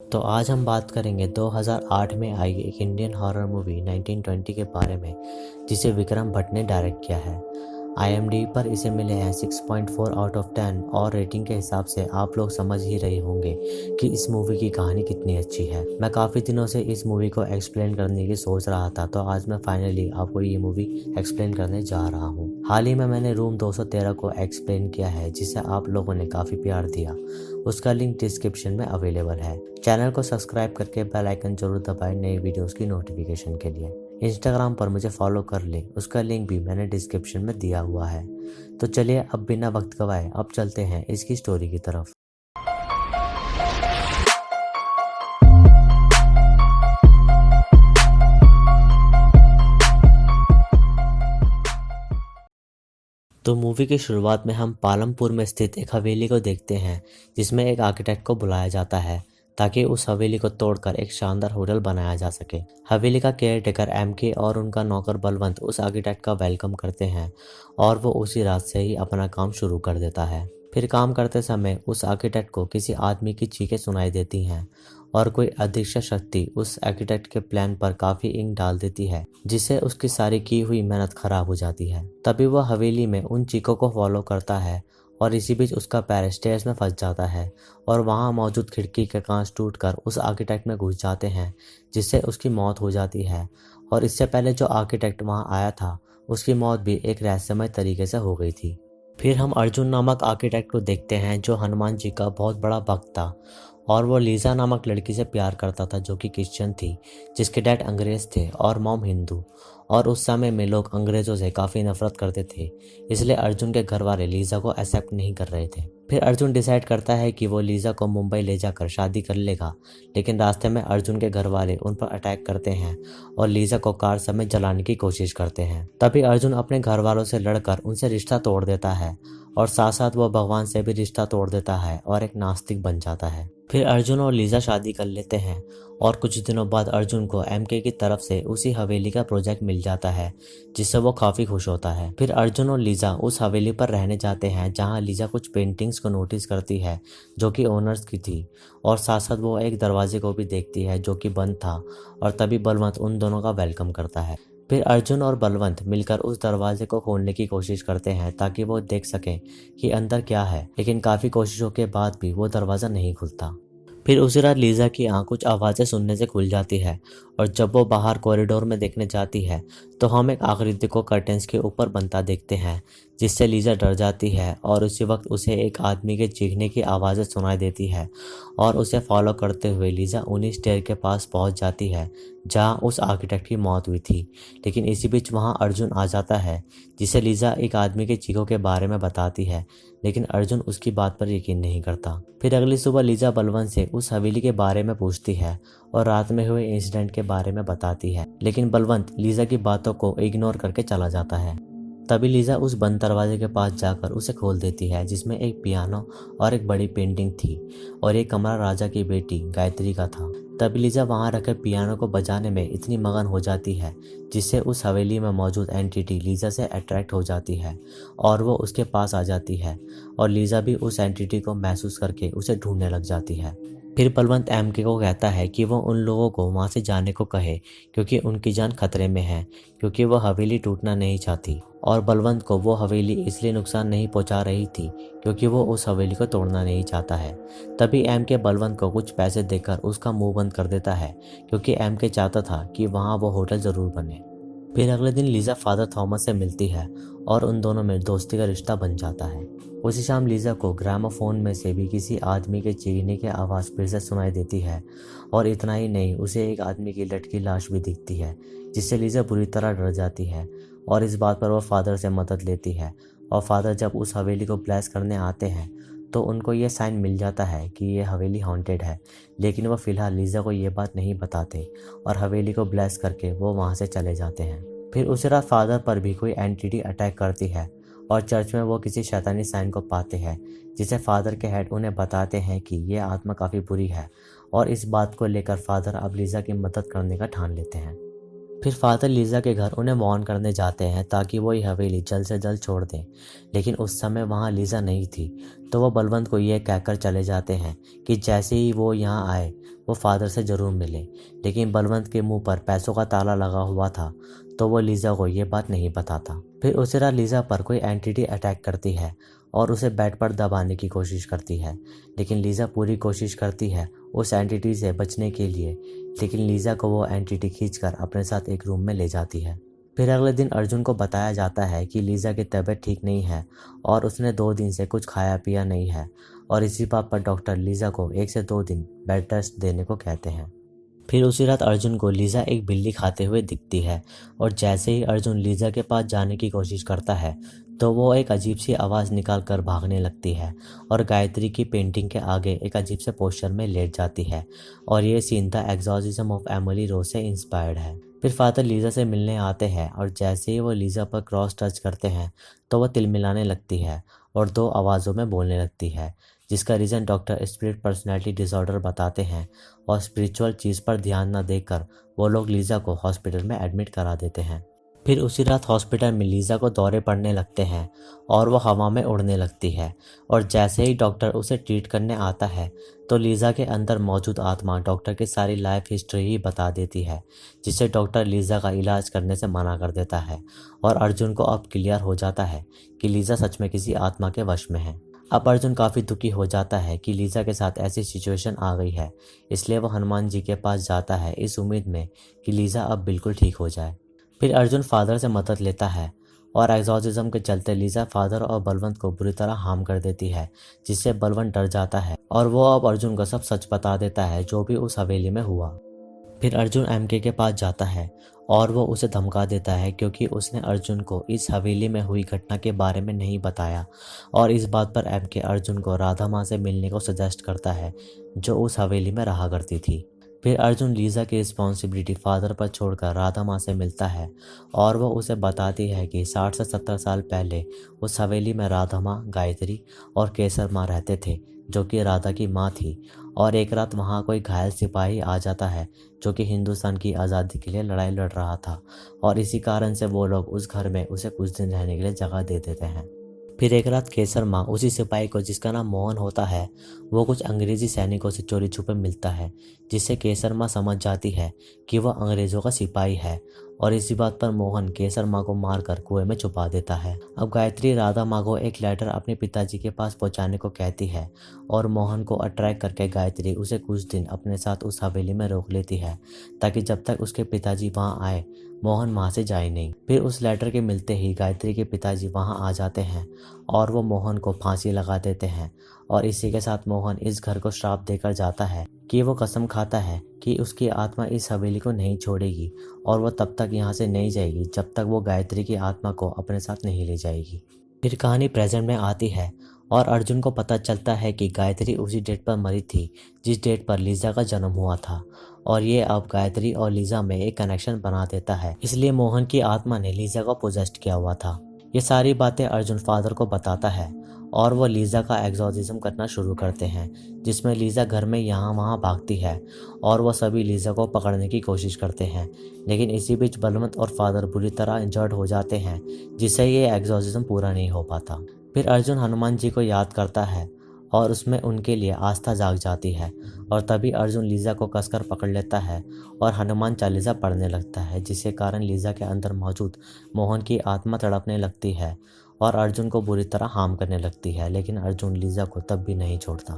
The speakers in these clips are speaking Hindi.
तो आज हम बात करेंगे 2008 में आई एक इंडियन हॉरर मूवी 1920 के बारे में, जिसे विक्रम भट्ट ने डायरेक्ट किया है। IMDb पर इसे मिले हैं 6.4 आउट ऑफ 10 और रेटिंग के हिसाब से आप लोग समझ ही रहे होंगे कि इस मूवी की कहानी कितनी अच्छी है। मैं काफ़ी दिनों से इस मूवी को एक्सप्लेन करने की सोच रहा था, तो आज मैं फाइनली आपको ये मूवी एक्सप्लेन करने जा रहा हूँ। हाल ही में मैंने रूम 213 को एक्सप्लेन किया है, जिसे आप लोगों ने काफ़ी प्यार दिया। उसका लिंक डिस्क्रिप्शन में अवेलेबल है। चैनल को सब्सक्राइब करके बेल आइकन जरूर दबाएं नई वीडियोस की नोटिफिकेशन के लिए। इंस्टाग्राम पर मुझे फॉलो कर लें, उसका लिंक भी मैंने डिस्क्रिप्शन में दिया हुआ है। तो चलिए अब बिना वक्त गवाए अब चलते हैं इसकी स्टोरी की तरफ। तो मूवी की शुरुआत में हम पालमपुर में स्थित एक हवेली को देखते हैं, जिसमें एक आर्किटेक्ट को बुलाया जाता है ताकि उस हवेली को तोड़कर एक शानदार होटल बनाया जा सके। हवेली का केयरटेकर MK और उनका नौकर बलवंत उस आर्किटेक्ट का वेलकम करते हैं और वो उसी रात से ही अपना काम शुरू कर देता है। फिर काम करते समय उस आर्किटेक्ट को किसी आदमी की चीखें सुनाई देती हैं और कोई अदृश्य शक्ति उस आर्किटेक्ट के प्लान पर काफी इंक डाल देती है, जिससे उसकी सारी की हुई मेहनत खराब हो जाती है। तभी वह हवेली में उन चीखों को फॉलो करता है और इसी बीच उसका पैर स्टेयर्स में फंस जाता है और वहां मौजूद खिड़की के कांच टूटकर उस आर्किटेक्ट में घुस जाते हैं, जिससे उसकी मौत हो जाती है। और इससे पहले जो आर्किटेक्ट वहां आया था, उसकी मौत भी एक रहस्यमय तरीके से हो गई थी। फिर हम अर्जुन नामक आर्किटेक्ट को देखते हैं, जो हनुमान जी का बहुत बड़ा भक्त था और वो लीजा नामक लड़की से प्यार करता था, जो कि क्रिश्चियन थी, जिसके डैड अंग्रेज थे और मॉम हिंदू। और उस समय में लोग अंग्रेजों से काफ़ी नफरत करते थे, इसलिए अर्जुन के घर वाले लीजा को एक्सेप्ट नहीं कर रहे थे। फिर अर्जुन डिसाइड करता है कि वो लीजा को मुंबई ले जाकर शादी कर लेगा, लेकिन रास्ते में अर्जुन के घर वाले उन पर अटैक करते हैं और लीजा को कार समेत जलाने की कोशिश करते हैं। तभी अर्जुन अपने घर वालों से लड़कर उनसे रिश्ता तोड़ देता है और साथ साथ वो भगवान से भी रिश्ता तोड़ देता है और एक नास्तिक बन जाता है। फिर अर्जुन और लीजा शादी कर लेते हैं और कुछ दिनों बाद अर्जुन को MK की तरफ से उसी हवेली का प्रोजेक्ट मिल जाता है, जिससे वो काफ़ी खुश होता है। फिर अर्जुन और लीजा उस हवेली पर रहने जाते हैं, जहां लीजा कुछ पेंटिंग्स को नोटिस करती है जो कि ओनर्स की थी, और साथ साथ वो एक दरवाजे को भी देखती है जो कि बंद था। और तभी बलवंत उन दोनों का वेलकम करता है। फिर अर्जुन और बलवंत मिलकर उस दरवाजे को खोलने की कोशिश करते हैं ताकि वो देख सकें कि अंदर क्या है, लेकिन काफ़ी कोशिशों के बाद भी वो दरवाज़ा नहीं खुलता। फिर उसी रात लीजा की आंख कुछ आवाज़ें सुनने से खुल जाती है और जब वो बाहर कॉरिडोर में देखने जाती है तो हम एक आकृति को कर्टेंस के ऊपर बनता देखते हैं, जिससे लीजा डर जाती है और उसी वक्त उसे एक आदमी के चीखने की आवाज़ें सुनाई देती है और उसे फॉलो करते हुए लीजा उन्हीं स्टेयर के पास पहुंच जाती है जहां उस आर्किटेक्ट की मौत हुई थी। लेकिन इसी बीच वहां अर्जुन आ जाता है, जिसे लीजा एक आदमी के चीखों के बारे में बताती है, लेकिन अर्जुन उसकी बात पर यकीन नहीं करता। फिर अगली सुबह लीजा बलवंत से उस हवेली के बारे में पूछती है और रात में हुए इंसिडेंट के बारे में बताती है, लेकिन बलवंत लीजा की बातों को इग्नोर करके चला जाता है। तभी लीजा उस बंद दरवाजे के पास जाकर उसे खोल देती है, जिसमें एक पियानो और एक बड़ी पेंटिंग थी और ये कमरा राजा की बेटी गायत्री का था। तभी लीजा वहां रखे पियानो को बजाने में इतनी मगन हो जाती है, जिससे उस हवेली में मौजूद एंटिटी लीजा से अट्रैक्ट हो जाती है और वो उसके पास आ जाती है और लीजा भी उस एंटिटी को महसूस करके उसे ढूंढने लग जाती है। फिर बलवंत MK को कहता है कि वो उन लोगों को वहां से जाने को कहे, क्योंकि उनकी जान खतरे में है, क्योंकि वो हवेली टूटना नहीं चाहती। और बलवंत को वो हवेली इसलिए नुकसान नहीं पहुंचा रही थी क्योंकि वो उस हवेली को तोड़ना नहीं चाहता है। तभी MK बलवंत को कुछ पैसे देकर उसका मुंह बंद कर देता है, क्योंकि MK चाहता था कि वहाँ वो होटल जरूर बने। फिर अगले दिन लीजा फादर थॉमस से मिलती है और उन दोनों में दोस्ती का रिश्ता बन जाता है। उसी शाम लीजा को ग्रामोफोन में से भी किसी आदमी के चीखने की आवाज़ फिर से सुनाई देती है और इतना ही नहीं, उसे एक आदमी की लटकी लाश भी दिखती है, जिससे लीजा बुरी तरह डर जाती है और इस बात पर वो फादर से मदद लेती है। और फादर जब उस हवेली को ब्लेस करने आते हैं तो उनको ये साइन मिल जाता है कि ये हवेली हॉन्टेड है, लेकिन वो फिलहाल लीजा को ये बात नहीं बताते और हवेली को ब्लेस करके वो वहाँ से चले जाते हैं। फिर उसी रात फादर पर भी कोई एंटिटी अटैक करती है और चर्च में वो किसी शैतानी साइन को पाते हैं, जिसे फादर के हेड उन्हें बताते हैं कि ये आत्मा काफ़ी बुरी है और इस बात को लेकर फादर अब लीजा की मदद करने का ठान लेते हैं। फिर फादर लीजा के घर उन्हें वार्न करने जाते हैं ताकि वो ये हवेली जल्द से जल्द छोड़ दें, लेकिन उस समय वहाँ लीजा नहीं थी। तो वो बलवंत को ये कहकर चले जाते हैं कि जैसे ही वो यहाँ आए वो फादर से ज़रूर मिले, लेकिन बलवंत के मुंह पर पैसों का ताला लगा हुआ था, तो वो लीजा को ये बात नहीं बताता। फिर उसी रात लीजा पर कोई एंटिटी अटैक करती है और उसे बेड पर दबाने की कोशिश करती है, लेकिन लीजा पूरी कोशिश करती है उस एंटिटी से बचने के लिए, लेकिन लीजा को वो एंटिटी खींचकर अपने साथ एक रूम में ले जाती है। फिर अगले दिन अर्जुन को बताया जाता है कि लीजा की तबीयत ठीक नहीं है और उसने 2 दिन से कुछ खाया पिया नहीं है, और इसी बात पर डॉक्टर लीजा को 1 से 2 दिन बेड रेस्ट देने को कहते हैं। फिर उसी रात अर्जुन को लीजा एक बिल्ली खाते हुए दिखती है, और जैसे ही अर्जुन लीजा के पास जाने की कोशिश करता है तो वो एक अजीब सी आवाज़ निकाल कर भागने लगती है और गायत्री की पेंटिंग के आगे एक अजीब से पोस्टर में लेट जाती है, और ये scene the exorcism of Emily Rose से इंस्पायर्ड है। फिर फादर लीजा से मिलने आते हैं और जैसे ही वो लीजा पर क्रॉस टच करते हैं तो वह तिलमिलाने लगती है और 2 आवाज़ों में बोलने लगती है, जिसका reason doctor spirit personality disorder बताते हैं, और स्पिरिचुअल चीज़ पर ध्यान न देकर वो लोग लीजा को हॉस्पिटल में एडमिट करा देते हैं। फिर उसी रात हॉस्पिटल में लीजा को दौरे पड़ने लगते हैं और वो हवा में उड़ने लगती है, और जैसे ही डॉक्टर उसे ट्रीट करने आता है तो लीजा के अंदर मौजूद आत्मा डॉक्टर की सारी लाइफ हिस्ट्री ही बता देती है, जिससे डॉक्टर लीजा का इलाज करने से मना कर देता है, और अर्जुन को अब क्लियर हो जाता है कि लीजा सच में किसी आत्मा के वश में है। अब अर्जुन काफ़ी दुखी हो जाता है कि लीजा के साथ ऐसी सिचुएशन आ गई है, इसलिए वो हनुमान जी के पास जाता है इस उम्मीद में कि लीजा अब बिल्कुल ठीक हो जाए। फिर अर्जुन फादर से मदद लेता है और एग्जॉर्सिज्म के चलते लीजा फादर और बलवंत को बुरी तरह हार्म कर देती है, जिससे बलवंत डर जाता है और वो अब अर्जुन को सब सच बता देता है जो भी उस हवेली में हुआ। फिर अर्जुन एमके के पास जाता है और वो उसे धमका देता है क्योंकि उसने अर्जुन को इस हवेली में हुई घटना के बारे में नहीं बताया, और इस बात पर एमके अर्जुन को राधा माँ से मिलने को सजेस्ट करता है जो उस हवेली में रहा करती थी। फिर अर्जुन लीजा की रिस्पॉन्सिबिलिटी फादर पर छोड़कर राधा माँ से मिलता है और वो उसे बताती है कि 60 से 70 साल पहले उस हवेली में राधा माँ, गायत्री और केसर माँ रहते थे, जो कि राधा की माँ थी। और एक रात वहाँ कोई घायल सिपाही आ जाता है जो कि हिंदुस्तान की आज़ादी के लिए लड़ाई लड़ रहा था, और इसी कारण से वो लोग उस घर में उसे कुछ दिन रहने के लिए जगह दे देते हैं। फिर एक रात केसर माँ उसी सिपाही को, जिसका नाम मोहन होता है, वो कुछ अंग्रेजी सैनिकों से चोरी छुपे मिलता है, जिससे केसर माँ समझ जाती है कि वह अंग्रेज़ों का सिपाही है, और इसी बात पर मोहन केसर माँ को मारकर कुएं में छुपा देता है। अब गायत्री राधा माँ को एक लेटर अपने पिताजी के पास पहुँचाने को कहती है, और मोहन को अट्रैक्ट करके गायत्री उसे कुछ दिन अपने साथ उस हवेली में रोक लेती है, ताकि जब तक उसके पिताजी वहाँ आए मोहन वहाँ से जाए नहीं। फिर उस लेटर के मिलते ही गायत्री के पिताजी वहाँ आ जाते हैं और वो मोहन को फांसी लगा देते हैं, और इसी के साथ मोहन इस घर को श्राप देकर जाता है कि वो कसम खाता है कि उसकी आत्मा इस हवेली को नहीं छोड़ेगी और वो तब तक यहाँ से नहीं जाएगी जब तक वो गायत्री की आत्मा को अपने साथ नहीं ले जाएगी। फिर कहानी प्रेजेंट में आती है और अर्जुन को पता चलता है कि गायत्री उसी डेट पर मरी थी जिस डेट पर लीजा का जन्म हुआ था, और ये अब गायत्री और लीजा में एक कनेक्शन बना देता है, इसलिए मोहन की आत्मा ने लीजा को पोजेस्ट किया हुआ था। ये सारी बातें अर्जुन फादर को बताता है और वो लीजा का एग्जॉर्सिज्म करना शुरू करते हैं, जिसमें लीजा घर में यहाँ वहाँ भागती है और वो सभी लीजा को पकड़ने की कोशिश करते हैं, लेकिन इसी बीच बलवंत और फादर बुरी तरह इंजर्ड हो जाते हैं, जिससे ये एग्जॉर्सिज्म पूरा नहीं हो पाता। फिर अर्जुन हनुमान जी को याद करता है और उसमें उनके लिए आस्था जाग जाती है, और तभी अर्जुन लीजा को कसकर पकड़ लेता है और हनुमान चालीसा पढ़ने लगता है, जिसके कारण लीजा के अंदर मौजूद मोहन की आत्मा तड़पने लगती है और अर्जुन को बुरी तरह हार्म करने लगती है, लेकिन अर्जुन लीजा को तब भी नहीं छोड़ता।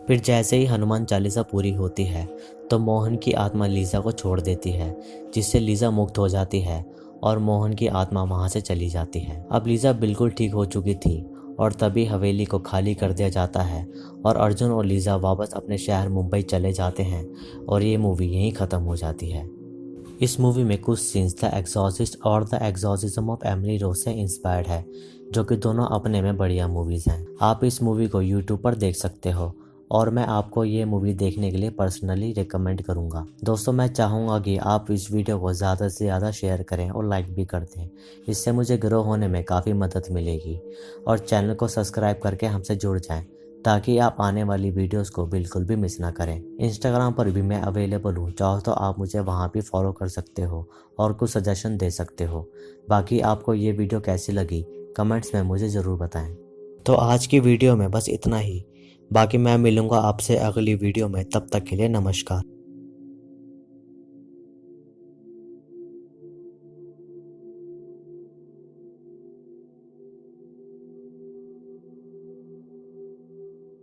फिर जैसे ही हनुमान चालीसा पूरी होती है तो मोहन की आत्मा लीजा को छोड़ देती है, जिससे लीजा मुक्त हो जाती है और मोहन की आत्मा वहाँ से चली जाती है। अब लीजा बिल्कुल ठीक हो चुकी थी और तभी हवेली को खाली कर दिया जाता है और अर्जुन और लीजा वापस अपने शहर मुंबई चले जाते हैं, और ये मूवी यहीं ख़त्म हो जाती है। इस मूवी में कुछ सीन्स द एग्जॉर्सिस्ट और the exorcism of Emily Rose से इंस्पायर्ड है, जो कि दोनों अपने में बढ़िया मूवीज़ हैं। आप इस मूवी को यूट्यूब पर देख सकते हो और मैं आपको ये मूवी देखने के लिए पर्सनली रिकमेंड करूँगा। दोस्तों, मैं चाहूँगा कि आप इस वीडियो को ज़्यादा से ज़्यादा शेयर करें और लाइक भी कर दें, इससे मुझे ग्रो होने में काफ़ी मदद मिलेगी, और चैनल को सब्सक्राइब करके हमसे जुड़ जाएं ताकि आप आने वाली वीडियोस को बिल्कुल भी मिस ना करें। इंस्टाग्राम पर भी मैं अवेलेबल हूँ, चाहो तो आप मुझे वहाँ भी फॉलो कर सकते हो और कुछ सजेशन दे सकते हो। बाकी आपको ये वीडियो कैसी लगी कमेंट्स में मुझे ज़रूर बताएं। तो आज की वीडियो में बस इतना ही। बाकी मैं मिलूँगा आपसे अगली वीडियो में, तब तक के लिए नमस्कार।